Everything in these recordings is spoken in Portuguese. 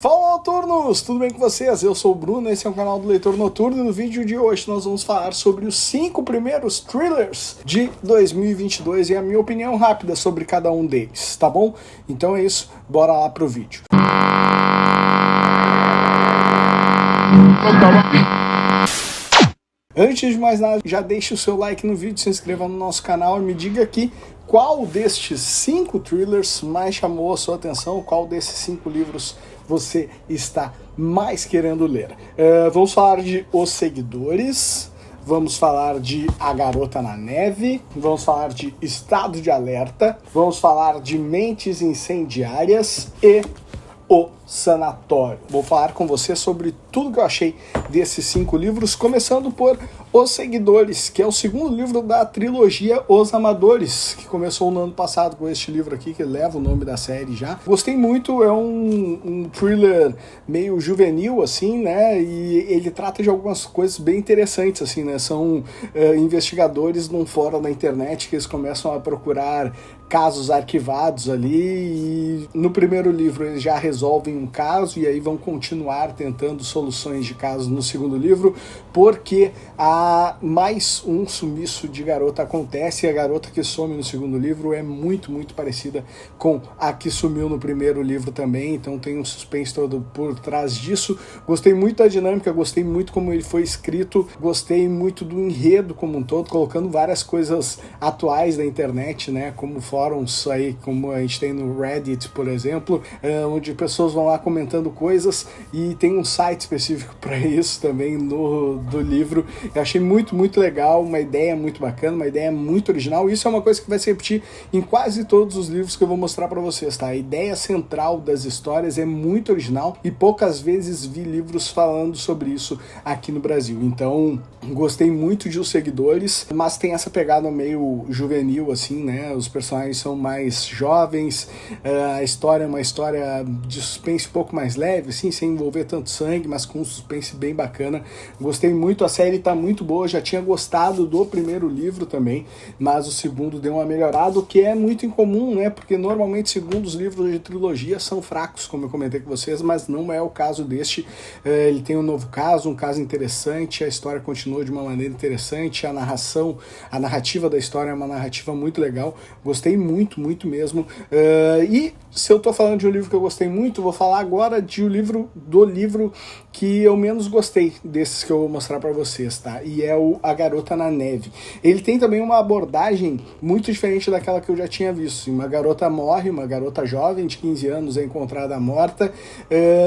Fala, noturnos! Tudo bem com vocês? Eu sou o Bruno, esse é o canal do Leitor Noturno e no vídeo de hoje nós vamos falar sobre os 5 primeiros thrillers de 2022 e a minha opinião rápida sobre cada um deles, tá bom? Então é isso, bora lá pro vídeo. Antes de mais nada, já deixe o seu like no vídeo, se inscreva no nosso canal e me diga aqui qual destes 5 thrillers mais chamou a sua atenção, qual desses 5 livros você está mais querendo ler. Vamos falar de Os Seguidores, vamos falar de A Garota na Neve, vamos falar de Estado de Alerta, vamos falar de Mentes Incendiárias e O Sanatório. Vou falar com você sobre tudo que eu achei desses 5 livros, começando por Os Seguidores, que é o segundo livro da trilogia Os Amadores, que começou no ano passado com este livro aqui, que leva o nome da série já. Gostei muito, é um thriller meio juvenil, assim, né, e ele trata de algumas coisas bem interessantes, assim, né, são investigadores num fórum na internet que eles começam a procurar casos arquivados ali, e no primeiro livro eles já resolvem um caso e aí vão continuar tentando soluções de casos no segundo livro, porque há mais um sumiço de garota acontece, e a garota que some no segundo livro é muito parecida com a que sumiu no primeiro livro também, então tem um suspense todo por trás disso. Gostei muito da dinâmica, gostei muito como ele foi escrito, gostei muito do enredo como um todo, colocando várias coisas atuais da internet, né, como fóruns aí, como a gente tem no Reddit, por exemplo, onde pessoas vão lá comentando coisas, e tem um site específico para isso também do livro. Eu achei muito legal, uma ideia muito bacana, uma ideia muito original. Isso é uma coisa que vai se repetir em quase todos os livros que eu vou mostrar para vocês, tá? A ideia central das histórias é muito original e poucas vezes vi livros falando sobre isso aqui no Brasil. Então, gostei muito de Os Seguidores, mas tem essa pegada meio juvenil, assim, né? Os personagens são mais jovens, a história é uma história de suspense um pouco mais leve, assim, sem envolver tanto sangue, mas com um suspense bem bacana. Gostei muito, a série tá muito boa, já tinha gostado do primeiro livro também, mas o segundo deu uma melhorada, o que é muito incomum, né, porque normalmente segundos livros de trilogia são fracos, como eu comentei com vocês, mas não é o caso deste. Ele tem um novo caso, um caso interessante, a história continua de uma maneira interessante, a narrativa da história é uma narrativa muito legal, gostei muito mesmo. E se eu tô falando de um livro que eu gostei muito, vou falar agora do livro que eu menos gostei desses que eu vou mostrar pra vocês, tá? E é o A Garota na Neve. Ele tem também uma abordagem muito diferente daquela que eu já tinha visto. Uma garota morre, uma garota jovem de 15 anos é encontrada morta,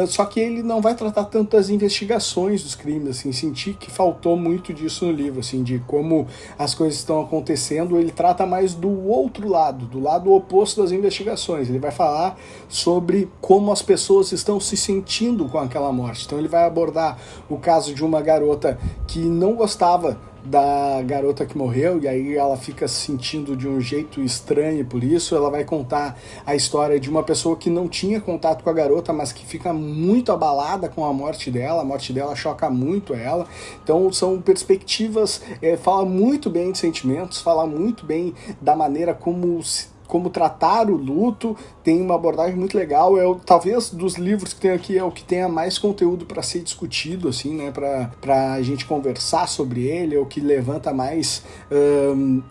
só que ele não vai tratar tanto das investigações dos crimes, assim, senti que faltou muito disso no livro, assim, de como as coisas estão acontecendo. Ele trata mais do outro lado, do lado oposto das investigações. Ele vai falar sobre como as pessoas estão se sentindo com aquela morte. Então ele vai abordar o caso de uma garota que não gostava da garota que morreu, e aí ela fica se sentindo de um jeito estranho por isso. Ela vai contar a história de uma pessoa que não tinha contato com a garota, mas que fica muito abalada com a morte dela choca muito ela. Então são perspectivas, fala muito bem de sentimentos, fala muito bem da maneira como tratar o luto, tem uma abordagem muito legal. Talvez dos livros que tem aqui é o que tenha mais conteúdo para ser discutido, assim, né, para a gente conversar sobre ele, é o que levanta mais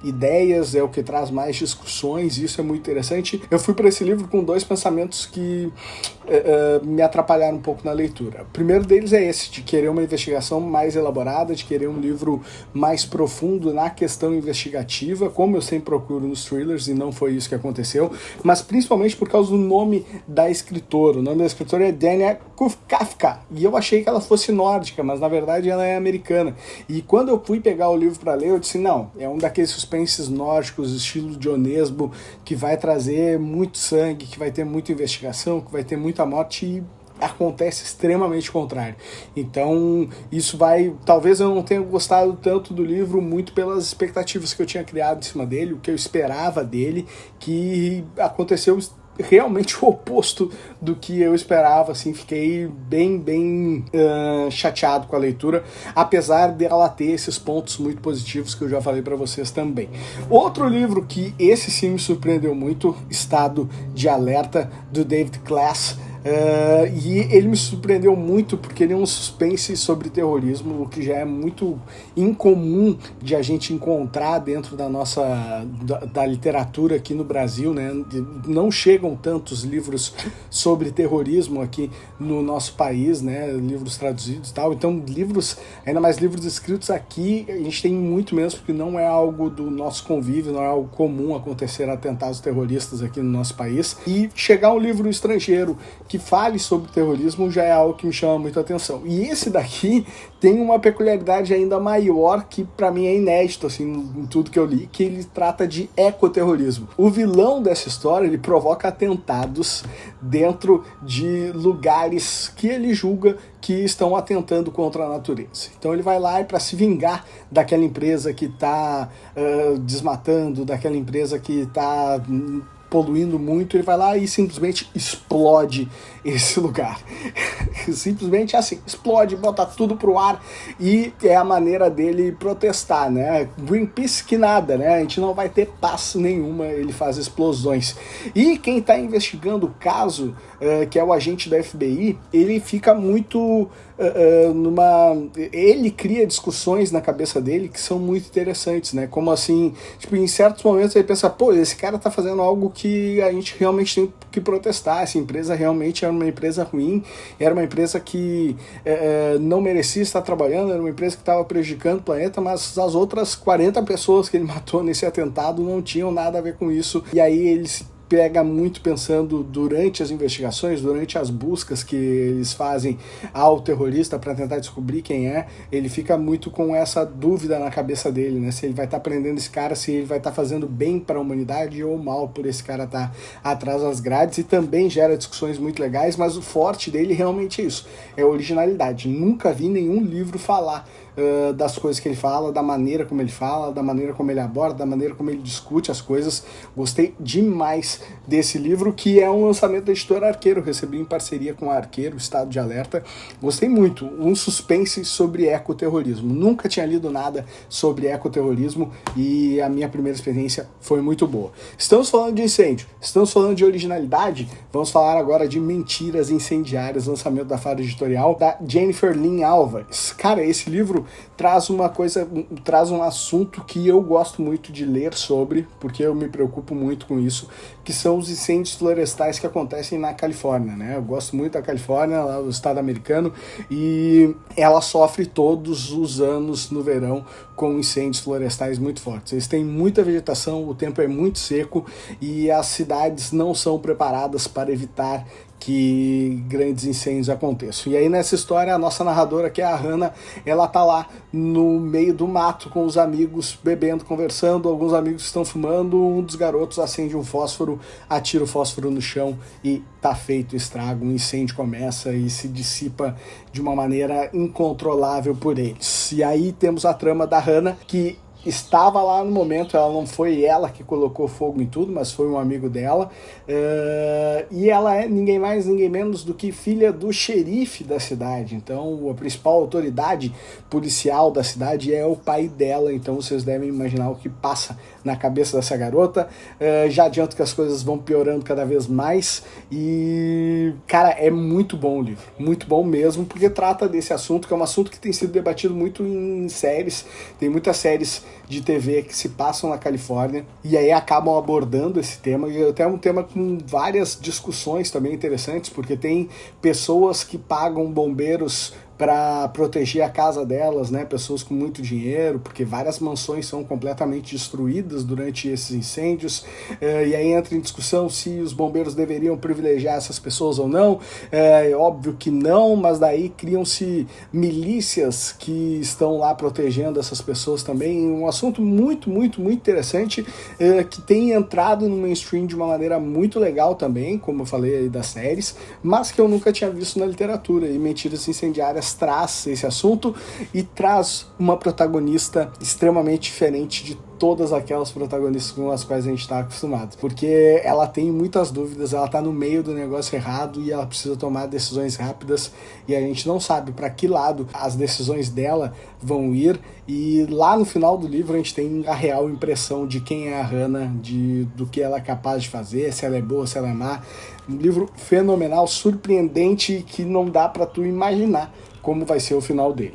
ideias, é o que traz mais discussões, isso é muito interessante. Eu fui para esse livro com 2 pensamentos que me atrapalharam um pouco na leitura. O primeiro deles é esse, de querer uma investigação mais elaborada, de querer um livro mais profundo na questão investigativa, como eu sempre procuro nos thrillers, e não foi isso que aconteceu, mas principalmente por causa do nome da escritora. O nome da escritora é Dania Kafka, e eu achei que ela fosse nórdica, mas na verdade ela é americana. E quando eu fui pegar o livro para ler, eu disse, não, é um daqueles suspenses nórdicos, estilo de Onesbo, que vai trazer muito sangue, que vai ter muita investigação, que vai ter muita morte, e acontece extremamente o contrário. Então isso talvez eu não tenha gostado tanto do livro, muito pelas expectativas que eu tinha criado em cima dele, o que eu esperava dele, que aconteceu realmente o oposto do que eu esperava, assim, fiquei bem chateado com a leitura, apesar dela ter esses pontos muito positivos que eu já falei para vocês também. Outro livro que esse sim me surpreendeu muito, Estado de Alerta, do David Class. E ele me surpreendeu muito porque ele é um suspense sobre terrorismo, o que já é muito incomum de a gente encontrar dentro da literatura aqui no Brasil, né? Não chegam tantos livros sobre terrorismo aqui no nosso país, né? Livros traduzidos e tal. Então, ainda mais livros escritos aqui, a gente tem muito menos, porque não é algo do nosso convívio, não é algo comum acontecer atentados terroristas aqui no nosso país. E chegar um livro estrangeiro que fale sobre terrorismo já é algo que me chama muito a atenção. E esse daqui tem uma peculiaridade ainda maior que para mim é inédito assim, em tudo que eu li, que ele trata de ecoterrorismo. O vilão dessa história, ele provoca atentados dentro de lugares que ele julga que estão atentando contra a natureza. Então ele vai lá e para se vingar daquela empresa que está desmatando, daquela empresa que está poluindo muito, ele vai lá e simplesmente explode esse lugar. Simplesmente assim, explode, bota tudo pro ar e é a maneira dele protestar, né? Greenpeace que nada, né? A gente não vai ter paz nenhuma, ele faz explosões. E quem está investigando o caso, que é o agente da FBI, ele fica muito ele cria discussões na cabeça dele que são muito interessantes, né? Como assim, tipo, em certos momentos ele pensa, pô, esse cara tá fazendo algo que a gente realmente tem que protestar, essa empresa realmente era uma empresa ruim, era uma empresa que não merecia estar trabalhando, era uma empresa que estava prejudicando o planeta, mas as outras 40 pessoas que ele matou nesse atentado não tinham nada a ver com isso, e aí ele se pega muito pensando durante as investigações, durante as buscas que eles fazem ao terrorista para tentar descobrir quem é, ele fica muito com essa dúvida na cabeça dele, né? Se ele vai estar prendendo esse cara, se ele vai estar fazendo bem para a humanidade ou mal por esse cara estar atrás das grades, e também gera discussões muito legais, mas o forte dele realmente é isso, é a originalidade. Nunca vi nenhum livro falar das coisas que ele fala, da maneira como ele fala, da maneira como ele aborda, da maneira como ele discute as coisas. Gostei demais desse livro, que é um lançamento da editora Arqueiro, recebi em parceria com a Arqueiro, Estado de Alerta. Gostei muito, um suspense sobre ecoterrorismo. Nunca tinha lido nada sobre ecoterrorismo e a minha primeira experiência foi muito boa. Estamos falando de incêndio, estamos falando de originalidade, vamos falar agora de Mentiras Incendiárias, lançamento da Faro Editorial, da Jennifer Lynn Alvarez. Cara, esse livro traz um assunto que eu gosto muito de ler sobre, porque eu me preocupo muito com isso, que são os incêndios florestais que acontecem na Califórnia, né? Eu gosto muito da Califórnia, lá do estado americano, e ela sofre todos os anos no verão com incêndios florestais muito fortes. Eles têm muita vegetação, o tempo é muito seco e as cidades não são preparadas para evitar que grandes incêndios aconteçam. E aí nessa história, a nossa narradora, que é a Hannah, ela tá lá no meio do mato com os amigos, bebendo, conversando, alguns amigos estão fumando, um dos garotos acende um fósforo, atira o fósforo no chão e tá feito o estrago, um incêndio começa e se dissipa de uma maneira incontrolável por eles. E aí temos a trama da Hannah, que estava lá no momento, ela não foi ela que colocou fogo em tudo, mas foi um amigo dela, e ela é ninguém mais, ninguém menos do que filha do xerife da cidade. Então a principal autoridade policial da cidade é o pai dela, então vocês devem imaginar o que passa na cabeça dessa garota. Já adianto que as coisas vão piorando cada vez mais, e cara, é muito bom o livro, muito bom mesmo, porque trata desse assunto, que é um assunto que tem sido debatido muito em séries, tem muitas séries de TV que se passam na Califórnia e aí acabam abordando esse tema, e até é um tema com várias discussões também interessantes, porque tem pessoas que pagam bombeiros para proteger a casa delas, né? Pessoas com muito dinheiro, porque várias mansões são completamente destruídas durante esses incêndios, e aí entra em discussão se os bombeiros deveriam privilegiar essas pessoas ou não. É óbvio que não, mas daí criam-se milícias que estão lá protegendo essas pessoas também. Um assunto muito, muito, muito interessante, que tem entrado no mainstream de uma maneira muito legal também, como eu falei aí das séries, mas que eu nunca tinha visto na literatura. E Mentiras Incendiárias traz esse assunto e traz uma protagonista extremamente diferente de todas aquelas protagonistas com as quais a gente está acostumado. Porque ela tem muitas dúvidas, ela tá no meio do negócio errado e ela precisa tomar decisões rápidas e a gente não sabe para que lado as decisões dela vão ir. E lá no final do livro a gente tem a real impressão de quem é a Hannah, do que ela é capaz de fazer, se ela é boa, se ela é má. Um livro fenomenal, surpreendente, que não dá para tu imaginar como vai ser o final dele.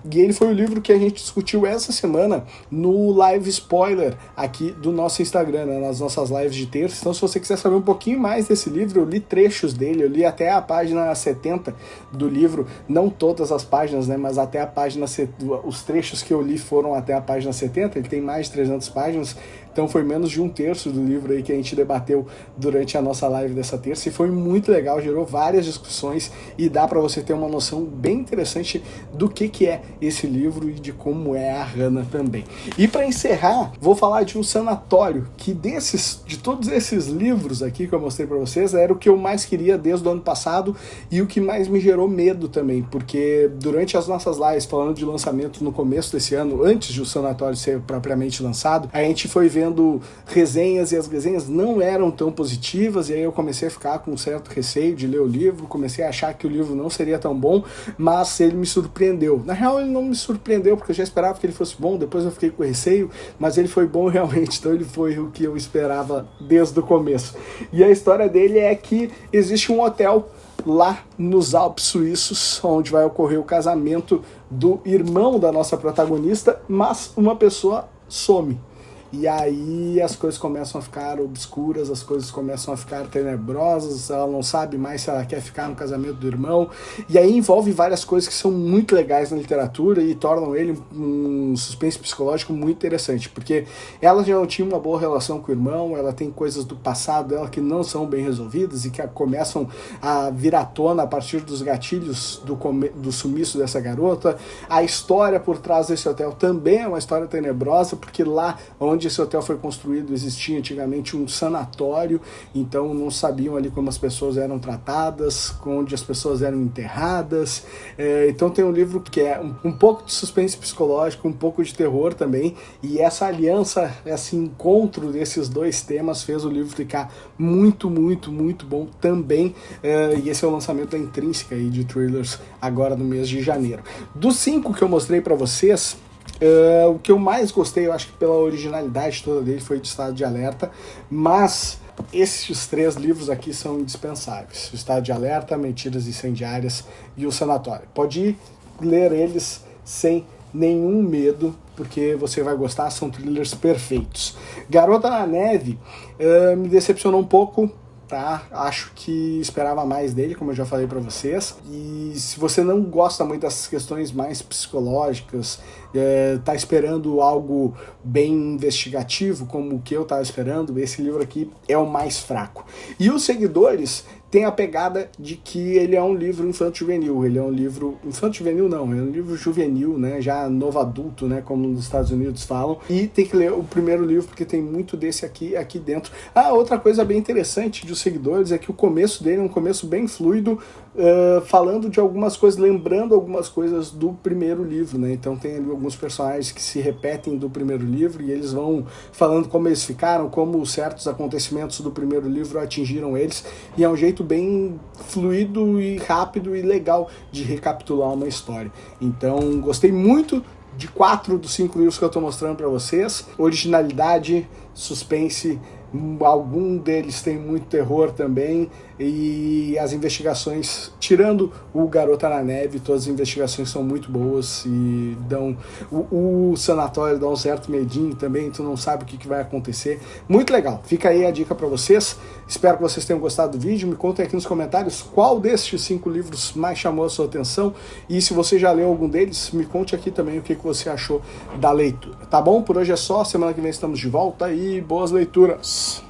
E ele foi o livro que a gente discutiu essa semana no live spoiler aqui do nosso Instagram, né, nas nossas lives de terça. Então, se você quiser saber um pouquinho mais desse livro, eu li trechos dele, eu li até a página 70 do livro, não todas as páginas, né, mas até a página, os trechos que eu li foram até a página 70, ele tem mais de 300 páginas, então foi menos de um terço do livro aí que a gente debateu durante a nossa live dessa terça, e foi muito legal, gerou várias discussões e dá para você ter uma noção bem interessante do que é esse livro e de como é a Hannah também. E para encerrar, vou falar de Um Sanatório, que de todos esses livros aqui que eu mostrei para vocês, era o que eu mais queria desde o ano passado e o que mais me gerou medo também, porque durante as nossas lives, falando de lançamento no começo desse ano, antes de O Sanatório ser propriamente lançado, a gente foi vendo resenhas e as resenhas não eram tão positivas, e aí eu comecei a ficar com um certo receio de ler o livro, comecei a achar que o livro não seria tão bom, mas ele me surpreendeu. Na real, ele não me surpreendeu, porque eu já esperava que ele fosse bom, depois eu fiquei com receio, mas ele foi bom realmente, então ele foi o que eu esperava desde o começo. E a história dele é que existe um hotel lá nos Alpes suíços, onde vai ocorrer o casamento do irmão da nossa protagonista, mas uma pessoa some. E aí as coisas começam a ficar obscuras, as coisas começam a ficar tenebrosas, ela não sabe mais se ela quer ficar no casamento do irmão, e aí envolve várias coisas que são muito legais na literatura e tornam ele um suspense psicológico muito interessante, porque ela já não tinha uma boa relação com o irmão, ela tem coisas do passado dela que não são bem resolvidas e que começam a vir à tona a partir dos gatilhos do sumiço dessa garota. A história por trás desse hotel também é uma história tenebrosa, porque lá onde esse hotel foi construído existia antigamente um sanatório, então não sabiam ali como as pessoas eram tratadas, onde as pessoas eram enterradas. Então tem um livro que é um pouco de suspense psicológico, um pouco de terror também, e essa aliança, esse encontro desses dois temas fez o livro ficar muito, muito, muito bom também, e esse é o lançamento da Intrínseca aí de thrillers agora no mês de janeiro. Dos 5 que eu mostrei para vocês, o que eu mais gostei, eu acho que pela originalidade toda dele, foi de Estado de Alerta, mas esses 3 livros aqui são indispensáveis: o Estado de Alerta, Mentiras Incendiárias e o Sanatório. Pode ir ler eles sem nenhum medo, porque você vai gostar, são thrillers perfeitos. Garota na Neve me decepcionou um pouco, tá? Acho que esperava mais dele, como eu já falei para vocês. E se você não gosta muito dessas questões mais psicológicas, tá esperando algo bem investigativo, como o que eu tava esperando, esse livro aqui é o mais fraco. E os seguidores tem a pegada de que ele é um livro infanto-juvenil. Ele é um livro... Infanto-juvenil não, é um livro juvenil, né? Já novo adulto, né? Como nos Estados Unidos falam. E tem que ler o primeiro livro, porque tem muito desse aqui dentro. Outra coisa bem interessante dos seguidores é que o começo dele é um começo bem fluido, falando de algumas coisas, lembrando algumas coisas do primeiro livro, né? Então tem ali alguns personagens que se repetem do primeiro livro e eles vão falando como eles ficaram, como certos acontecimentos do primeiro livro atingiram eles, e é um jeito bem fluido e rápido e legal de recapitular uma história. Então gostei muito de 4 dos 5 livros que eu estou mostrando para vocês. Originalidade, suspense, algum deles tem muito terror também, e as investigações, tirando o Garota na Neve, todas as investigações são muito boas e dão... O Sanatório dá um certo medinho também, tu não sabe o que vai acontecer. Muito legal, fica aí a dica para vocês. Espero que vocês tenham gostado do vídeo. Me contem aqui nos comentários qual destes 5 livros mais chamou a sua atenção, e se você já leu algum deles, me conte aqui também o que você achou da leitura. Tá bom? Por hoje é só, semana que vem estamos de volta e boas leituras!